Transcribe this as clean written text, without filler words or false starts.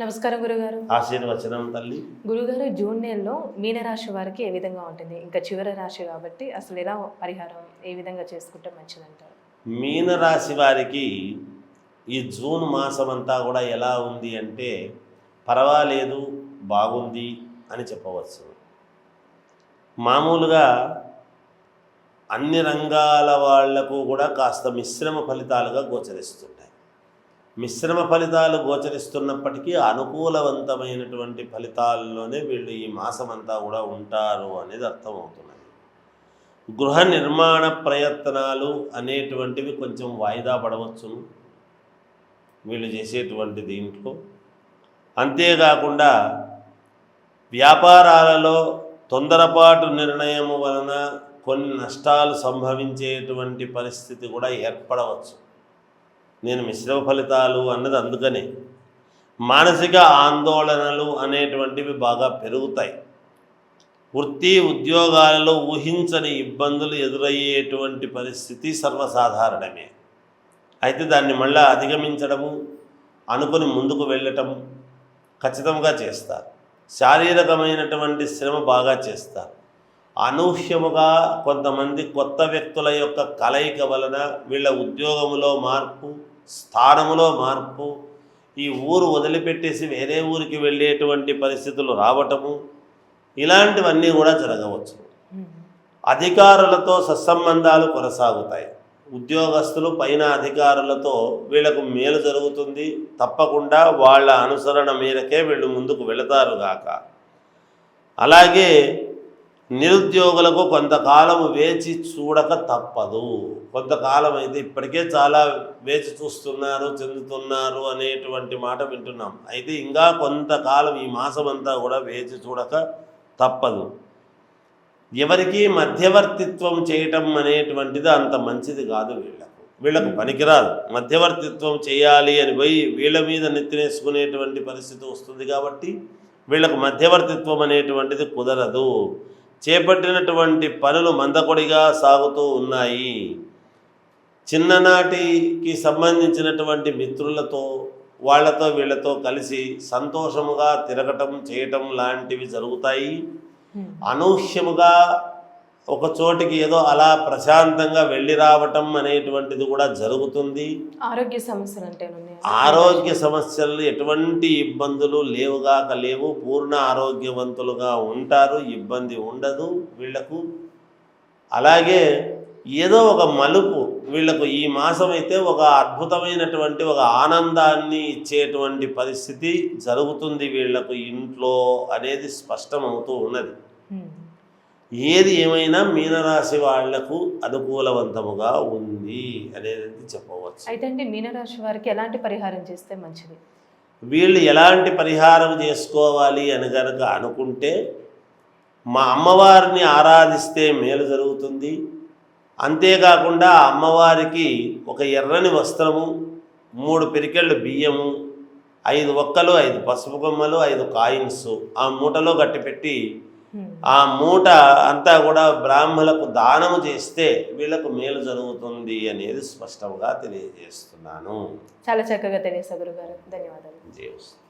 నమస్కారం గురుగారు. ఆశీర్వచనం తల్లి. గురుగారు, జూన్ నెలలో మీనరాశి వారికి ఏ విధంగా ఉంటుంది? ఇంకా చివరి రాశి కాబట్టి అసలు ఎలా పరిహారం ఏ విధంగా చేసుకుంటే మంచిదంటారు? మీనరాశి వారికి ఈ జూన్ మాసం అంతా కూడా ఎలా ఉంది అంటే పర్వాలేదు, బాగుంది అని చెప్పవచ్చు. మామూలుగా అన్ని రంగాల వాళ్లకు కూడా కాస్త మిశ్రమ ఫలితాలుగా గోచరిస్తుంటాయి. మిశ్రమ ఫలితాలు గోచరిస్తున్నప్పటికీ అనుకూలవంతమైనటువంటి ఫలితాల్లోనే వీళ్ళు ఈ మాసమంతా కూడా ఉంటారు అనేది అర్థమవుతున్నది. గృహ నిర్మాణ ప్రయత్నాలు అనేటువంటివి కొంచెం వాయిదా పడవచ్చును వీళ్ళు చేసేటువంటి దీంట్లో. అంతేకాకుండా వ్యాపారాలలో తొందరపాటు నిర్ణయం వలన కొన్ని నష్టాలు సంభవించేటువంటి పరిస్థితి కూడా ఏర్పడవచ్చు. నేను మిశ్రమ ఫలితాలు అన్నది అందుకనే. మానసిక ఆందోళనలు అనేటువంటివి బాగా పెరుగుతాయి. వృత్తి ఉద్యోగాలలో ఊహించని ఇబ్బందులు ఎదురయ్యేటువంటి పరిస్థితి సర్వసాధారణమే. అయితే దాన్ని మళ్ళీ అధిగమించడము, అనుకుని ముందుకు వెళ్ళటం ఖచ్చితంగా చేస్తారు. శారీరకమైనటువంటి శ్రమ బాగా చేస్తారు. అనూహ్యముగా కొంతమంది కొత్త వ్యక్తుల యొక్క కలయిక వలన వీళ్ళ ఉద్యోగములో మార్పు, స్థానములో మార్పు, ఈ ఊరు వదిలిపెట్టేసి వేరే ఊరికి వెళ్ళేటువంటి పరిస్థితులు రావటము, ఇలాంటివన్నీ కూడా జరగవచ్చు. అధికారులతో సత్సంబంధాలు కొనసాగుతాయి. ఉద్యోగస్తులు పైన అధికారులతో వీళ్ళకు మేలు జరుగుతుంది. తప్పకుండా వాళ్ళ అనుసరణ మేరకే వీళ్ళు ముందుకు వెళతారు గాక. అలాగే నిరుద్యోగులకు కొంతకాలం వేచి చూడక తప్పదు. కొంతకాలం అయితే ఇప్పటికే చాలా వేచి చూస్తున్నారు, చెందుతున్నారు అనేటువంటి మాట వింటున్నాం. అయితే ఇంకా కొంతకాలం ఈ మాసమంతా కూడా వేచి చూడక తప్పదు. ఎవరికి మధ్యవర్తిత్వం చేయటం అనేటువంటిది అంత మంచిది కాదు. వీళ్ళకు పనికిరాదు. మధ్యవర్తిత్వం చేయాలి అని పోయి వీళ్ళ మీద నెత్తినేసుకునేటువంటి పరిస్థితి వస్తుంది. కాబట్టి వీళ్ళకు మధ్యవర్తిత్వం అనేటువంటిది కుదరదు. చేపట్టినటువంటి పనులు మందకొడిగా సాగుతూ ఉన్నాయి. చిన్ననాటికి సంబంధించినటువంటి మిత్రులతో వాళ్ళతో వీళ్ళతో కలిసి సంతోషముగా తిరగటం చేయటం లాంటివి జరుగుతాయి. అనూహ్యముగా ఒక చోటికి ఏదో అలా ప్రశాంతంగా వెళ్ళి రావటం అనేటువంటిది కూడా జరుగుతుంది. ఆరోగ్య సమస్యలు అంటే ఆరోగ్య సమస్యలు ఎటువంటి ఇబ్బందులు లేవుగాక లేవు. పూర్ణ ఆరోగ్యవంతులుగా ఉంటారు, ఇబ్బంది ఉండదు వీళ్లకు. అలాగే ఏదో ఒక మలుపు వీళ్లకు ఈ మాసం అయితే ఒక అద్భుతమైనటువంటి ఒక ఆనందాన్ని ఇచ్చేటువంటి పరిస్థితి జరుగుతుంది వీళ్లకు ఇంట్లో అనేది స్పష్టమవుతూ ఉన్నది. ఏది ఏమైనా మీనరాశి వాళ్లకు అనుకూలవంతముగా ఉంది అనేది చెప్పవచ్చు. అయితే అండి, మీనరాశి వారికి ఎలాంటి పరిహారం చేస్తే మంచిది? వీళ్ళు ఎలాంటి పరిహారం చేసుకోవాలి అని కనుక అనుకుంటే, మా అమ్మవారిని ఆరాధిస్తే మేలు జరుగుతుంది. అంతేకాకుండా అమ్మవారికి ఒక ఎర్రని వస్త్రము, 3 పిరికెళ్ళు బియ్యము, 5 ఒక్కలు, 5 పసుపు కొమ్మలు, 5 కాయిన్స్ ఆ మూటలో కట్టిపెట్టి ఆ మూట అంతా కూడా బ్రాహ్మణులకు దానము చేస్తే వీళ్ళకు మేలు జరుగుతుంది అనేది స్పష్టంగా తెలియజేస్తున్నాను. చాలా చక్కగా తెలియజేశారు గురుగారు. ధన్యవాదాలు. జై